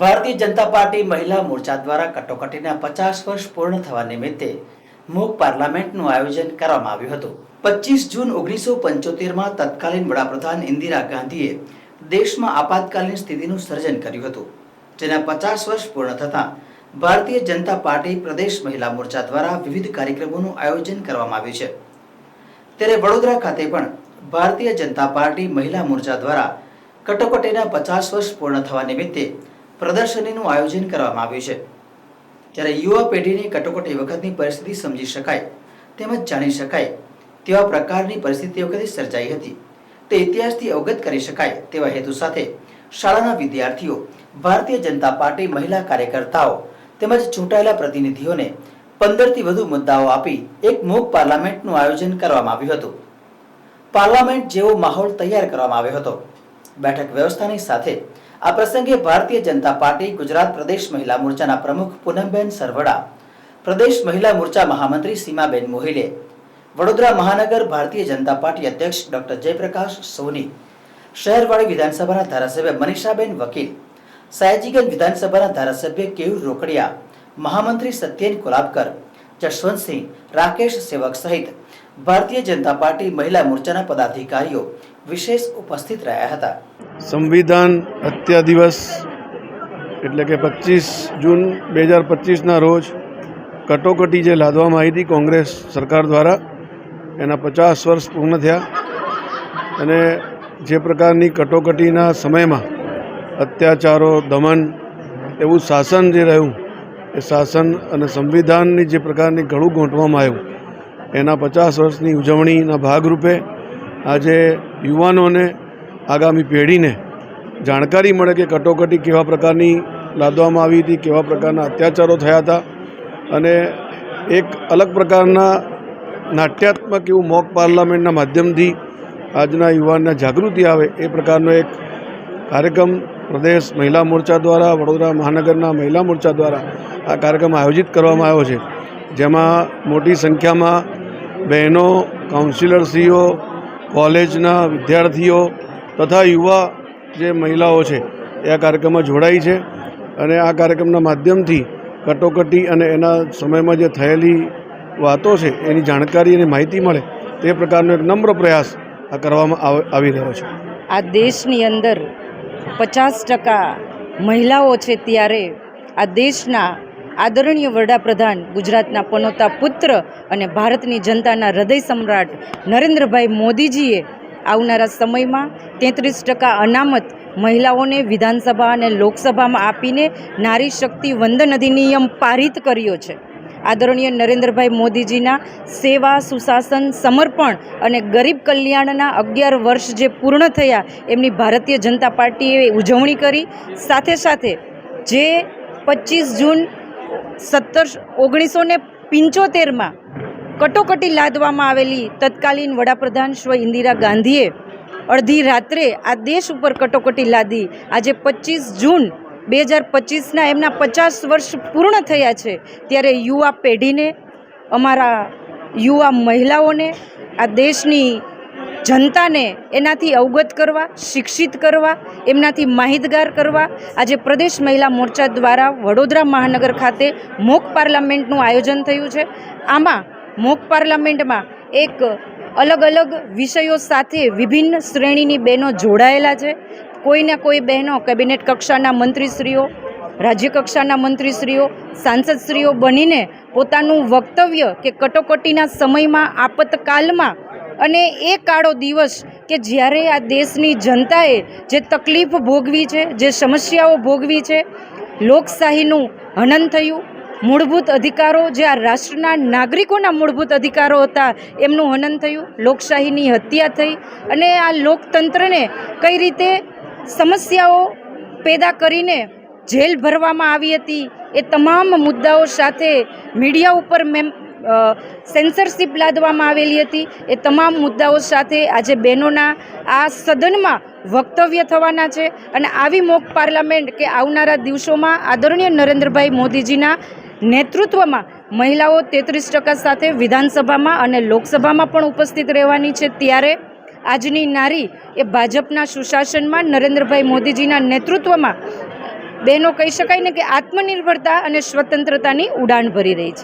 Bharatiya Janata party મહિલા મોરચા દ્વારા કટોકટીના 50 વર્ષ પૂર્ણ થવા નિમિત્તે મૂક પાર્લામેન્ટનું આયોજન કરવામાં આવ્યું હતું। 25 જૂન 1975માં તત્કાલીન વડાપ્રધાન ઇન્દિરા ગાંધીએ દેશમાં આપાતકાલીન સ્થિતિનું સર્જન કર્યું હતું, જેના 50 વર્ષ પૂર્ણ થતાં ભારતીય જનતા પાર્ટી પ્રદેશ મહિલા મોરચા દ્વારા વિવિધ કાર્યક્રમોનું આયોજન કરવામાં આવ્યું છે। ત્યારે વડોદરા ખાતે પણ ભારતીય જનતા પાર્ટી મહિલા મોરચા દ્વારા કટોકટીના 50 વર્ષ પૂર્ણ થવા નિમિત્તે પ્રદર્શનીનું આયોજન કરવામાં આવ્યું છે। ત્યારે યુવા પેઢીની કટોકટી વખતની પરિસ્થિતિ સમજી શકાય તેમજ જાણી શકાય તેવા પ્રકારની પરિસ્થિતિ વખતે સર્જાઈ હતી તે ઇતિહાસથી અવગત કરી શકાય તેવા હેતુ સાથે શાળાના વિદ્યાર્થીઓ, ભારતીય જનતા પાર્ટી મહિલા કાર્યકર્તાઓ તેમજ ચૂંટાયેલા પ્રતિનિધિઓને 15થી વધુ મુદ્દાઓ આપી એક મૂક પાર્લામેન્ટનું આયોજન કરવામાં આવ્યું હતું। પાર્લામેન્ટ જેવો માહોલ તૈયાર કરવામાં આવ્યો હતો। બેઠક વ્યવસ્થાની સાથે આ પ્રસંગે ભારતીય જનતા પાર્ટી ગુજરાત પ્રદેશ મહિલા મોરચાના પ્રમુખ પૂનમબેન સરવડા, પ્રદેશ મહિલા મોરચા મહામંત્રી સીમાબેન મોહિલે, વડોદરા મહાનગર ભારતીય જનતા પાર્ટી અધ્યક્ષ ડોક્ટર જયપ્રકાશ સોની, શહેરવાડી વિધાનસભાના ધારાસભ્ય મનીષાબેન વકીલ, સયાજીગંજ વિધાનસભાના ધારાસભ્ય કેયુર રોકડિયા, મહામંત્રી સત્યેન કોલાબકર, જશવંતસિંહ, રાકેશ સેવક સહિત ભારતીય જનતા પાર્ટી મહિલા મોરચાના પદાધિકારીઓ વિશેષ ઉપસ્થિત રહ્યા હતા। સંવિધાન હત્યા દિવસ એટલે કે 25 જૂન 2025ના રોજ કટોકટી જે લાદવામાં આવી હતી કોંગ્રેસ સરકાર દ્વારા, એના 50 વર્ષ પૂર્ણ થયા અને જે પ્રકારની કટોકટીના સમયમાં અત્યાચારો, દમન એવું શાસન જે રહ્યું એ શાસન અને સંવિધાનની જે પ્રકારની ગળું ગોંઠવામાં આવ્યું એના 50 વર્ષની ઉજવણીના ભાગરૂપે આજે યુવાનોને, આગામી પેઢીને જાણકારી મળે કે કટોકટી કેવા પ્રકારની લાદવામાં આવી હતી, કેવા પ્રકારના અત્યાચારો થયા હતા અને એક અલગ પ્રકારના નાટ્યાત્મક એવું મોક પાર્લામેન્ટના માધ્યમથી આજના યુવાનને જાગૃતિ આવે એ પ્રકારનો એક કાર્યક્રમ પ્રદેશ મહિલા મોરચા દ્વારા, વડોદરા મહાનગરના મહિલા મોરચા દ્વારા આ કાર્યક્રમ આયોજિત કરવામાં આવ્યો છે, જેમાં મોટી સંખ્યામાં બહેનો, કાઉન્સિલરશ્રીઓ, કોલેજના વિદ્યાર્થીઓ તથા યુવા જે મહિલાઓ છે એ આ કાર્યક્રમમાં જોડાઈ છે અને આ કાર્યક્રમના માધ્યમથી કટોકટી અને એના સમયમાં જે થયેલી વાતો છે એની જાણકારી અને માહિતી મળે તે પ્રકારનો એક નમ્ર પ્રયાસ આ કરવામાં આવી રહ્યો છે। આ દેશની અંદર 50% મહિલાઓ છે, ત્યારે આ દેશના આદરણીય વડાપ્રધાન, ગુજરાતના પનોતા પુત્ર અને ભારતની જનતાના હૃદય સમ્રાટ નરેન્દ્રભાઈ મોદીજીએ આવનારા સમયમાં 33% અનામત મહિલાઓને વિધાનસભા અને લોકસભામાં આપીને નારી શક્તિ વંદન અધિનિયમ પારિત કર્યો છે। આદરણીય નરેન્દ્રભાઈ મોદીજીના સેવા, સુશાસન, સમર્પણ અને ગરીબ કલ્યાણના 11 વર્ષ જે પૂર્ણ થયા એમની ભારતીય જનતા પાર્ટીએ ઉજવણી કરી। સાથે સાથે જે 25 જૂન 1975માં કટોકટી લાદવામાં આવેલી તત્કાલીન વડાપ્રધાન શ્રી ઇન્દિરા ગાંધીએ અડધી રાત્રે આ દેશ ઉપર કટોકટી લાદી, આજે 25 જૂન 2025ના એમના 50 વર્ષ પૂર્ણ થયા છે, ત્યારે યુવા પેઢીને, અમારા યુવા મહિલાઓને, આ દેશની જનતાને એનાથી અવગત કરવા, શિક્ષિત કરવા, એમનાથી માહિતગાર કરવા આજે પ્રદેશ મહિલા મોરચા દ્વારા વડોદરા મહાનગર ખાતે મોક પાર્લામેન્ટનું આયોજન થયું છે। આમાં મોક પાર્લામેન્ટમાં એક અલગ અલગ વિષયો સાથે વિભિન્ન શ્રેણીની બહેનો જોડાયેલા છે। કોઈના કોઈ બહેનો કેબિનેટ કક્ષાના મંત્રીશ્રીઓ, રાજ્ય કક્ષાના મંત્રીશ્રીઓ, સાંસદશ્રીઓ બનીને પોતાનું વક્તવ્ય કે કટોકટીના સમયમાં, આપતકાલમાં અને એ કાળો દિવસ કે જ્યારે આ દેશની જનતાએ જે તકલીફ ભોગવી છે, જે સમસ્યાઓ ભોગવી છે, લોકશાહીનું હનન થયું, મૂળભૂત અધિકારો જે આ રાષ્ટ્રના નાગરિકોના મૂળભૂત અધિકારો હતા એમનું હનન થયું, લોકશાહીની હત્યા થઈ અને આ લોકતંત્રને કઈ રીતે સમસ્યાઓ પેદા કરીને જેલ ભરવામાં આવી હતી એ તમામ મુદ્દાઓ સાથે મીડિયા ઉપર સેન્સરશિપ લાદવામાં આવેલી હતી, એ તમામ મુદ્દાઓ સાથે આજે બહેનોના આ સદનમાં વક્તવ્ય થવાના છે। અને આવી મોક પાર્લામેન્ટ કે આવનારા દિવસોમાં આદરણીય નરેન્દ્રભાઈ મોદીજીના નેતૃત્વમાં મહિલાઓ 33% સાથે વિધાનસભામાં અને લોકસભામાં પણ ઉપસ્થિત રહેવાની છે। ત્યારે આજની નારી એ ભાજપના સુશાસનમાં નરેન્દ્રભાઈ મોદીજીના નેતૃત્વમાં બહેનો કહી શકાય ને કે આત્મનિર્ભરતા અને સ્વતંત્રતાની ઉડાન ભરી રહી છે.